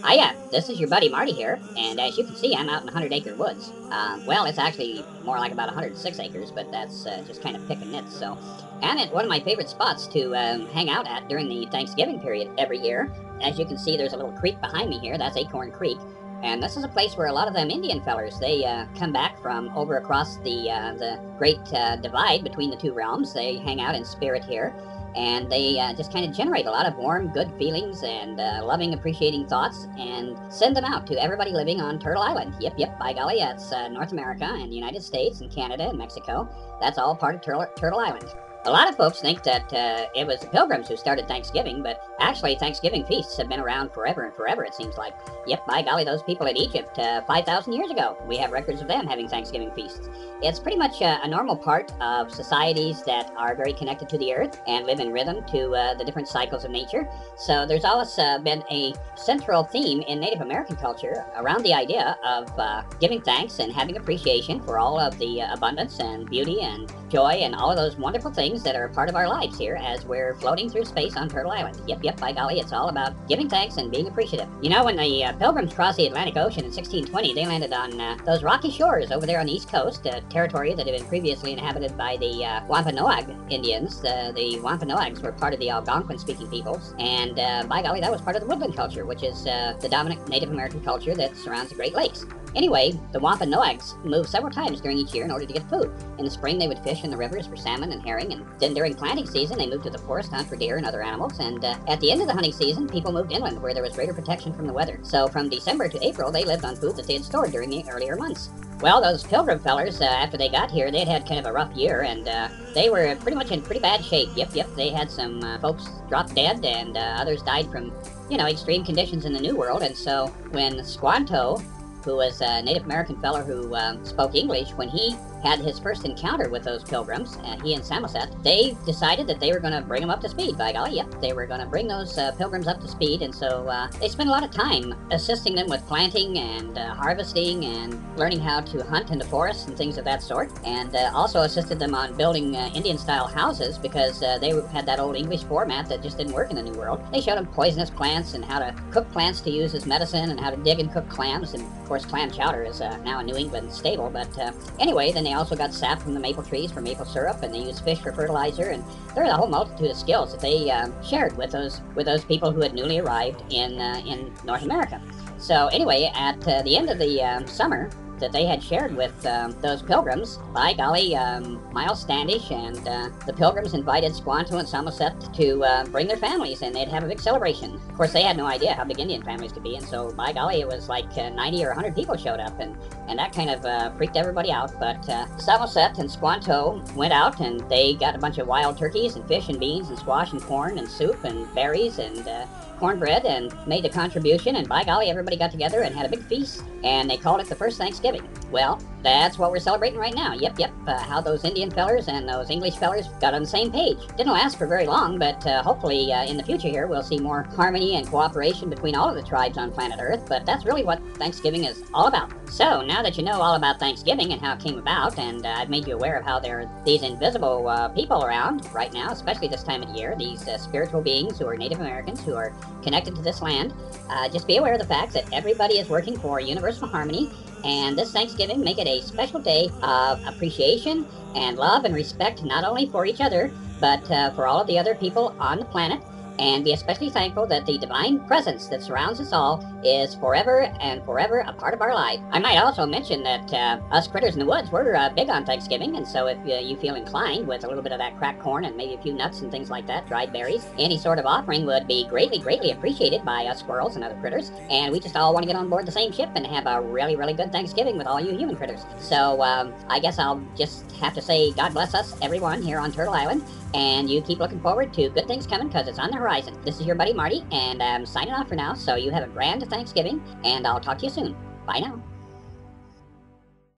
Hiya, this is your buddy Marty here, and as you can see, I'm out in 100-acre woods. Well, it's actually more like about 106 acres, but that's just kind of picking nits. So, I'm at one of my favorite spots to hang out at during the Thanksgiving period every year. As you can see, there's a little creek behind me here. That's Acorn Creek, and this is a place where a lot of them Indian fellers they come back from over across the great divide between the two realms. They hang out in spirit here, and they just kind of generate a lot of warm, good feelings and loving, appreciating thoughts, and send them out to everybody living on Turtle Island. Yep, yep, by golly, that's North America and the United States and Canada and Mexico. That's all part of Turtle Island. A lot of folks think that it was the Pilgrims who started Thanksgiving, but actually Thanksgiving feasts have been around forever and forever, it seems like. Yep, by golly, those people in Egypt 5,000 years ago, we have records of them having Thanksgiving feasts. It's pretty much a normal part of societies that are very connected to the earth and live in rhythm to the different cycles of nature. So there's always been a central theme in Native American culture around the idea of giving thanks and having appreciation for all of the abundance and beauty and joy and all of those wonderful things that are a part of our lives here as we're floating through space on Turtle Island. Yep, yep, by golly, it's all about giving thanks and being appreciative. You know, when the Pilgrims crossed the Atlantic Ocean in 1620, they landed on those rocky shores over there on the East Coast, a territory that had been previously inhabited by the Wampanoag Indians. The Wampanoags were part of the Algonquin-speaking peoples, and by golly, that was part of the woodland culture, which is the dominant Native American culture that surrounds the Great Lakes. Anyway, the Wampanoags moved several times during each year in order to get food. In the spring, they would fish in the rivers for salmon and herring, and then during planting season, they moved to the forest to hunt for deer and other animals, and at the end of the hunting season, people moved inland where there was greater protection from the weather. So from December to April, they lived on food that they had stored during the earlier months. Well, those Pilgrim fellers, after they got here, they'd had kind of a rough year, and they were pretty much in pretty bad shape. Yep, yep, they had some folks drop dead, and others died from, extreme conditions in the New World, and so when Squanto, who was a Native American fellow who spoke English, when he had his first encounter with those Pilgrims, he and Samoset, they decided that they were going to bring them up to speed. By golly, yep, they were going to bring those Pilgrims up to speed, and so they spent a lot of time assisting them with planting and harvesting and learning how to hunt in the forests and things of that sort, and also assisted them on building Indian-style houses because they had that old English format that just didn't work in the New World. They showed them poisonous plants and how to cook plants to use as medicine and how to dig and cook clams, and of course clam chowder is now a New England staple, but anyway, then they also got sap from the maple trees for maple syrup, and they used fish for fertilizer, and there was a whole multitude of skills that they shared with those people who had newly arrived in North America. So anyway, at the end of the summer that they had shared with those Pilgrims, by golly, Miles Standish and the Pilgrims invited Squanto and Samoset to bring their families, and they'd have a big celebration. Of course, they had no idea how big Indian families could be, and so by golly, it was like 90 or 100 people showed up, and that kind of freaked everybody out. But Samoset and Squanto went out, and they got a bunch of wild turkeys and fish and beans and squash and corn and soup and berries and cornbread, and made a contribution, and by golly, everybody got together and had a big feast, and they called it the first Thanksgiving. Well, that's what we're celebrating right now. Yep, yep, how those Indian fellers and those English fellers got on the same page. Didn't last for very long, but hopefully in the future here we'll see more harmony and cooperation between all of the tribes on planet Earth, but that's really what Thanksgiving is all about. So, now that you know all about Thanksgiving and how it came about, and I've made you aware of how there are these invisible people around right now, especially this time of year, these spiritual beings who are Native Americans who are connected to this land, just be aware of the fact that everybody is working for universal harmony, and this Thanksgiving, make it a special day of appreciation and love and respect, not only for each other, but for all of the other people on the planet, and be especially thankful that the divine presence that surrounds us all is forever and forever a part of our life. I might also mention that us critters in the woods, we're big on Thanksgiving, and so if you feel inclined with a little bit of that cracked corn and maybe a few nuts and things like that, dried berries, any sort of offering would be greatly, greatly appreciated by us squirrels and other critters, and we just all want to get on board the same ship and have a really, really good Thanksgiving with all you human critters. So I guess I'll just have to say God bless us, everyone here on Turtle Island, and you keep looking forward to good things coming because it's on the horizon. This is your buddy Marty, and I'm signing off for now, so you have a grand Thanksgiving, and I'll talk to you soon. Bye now.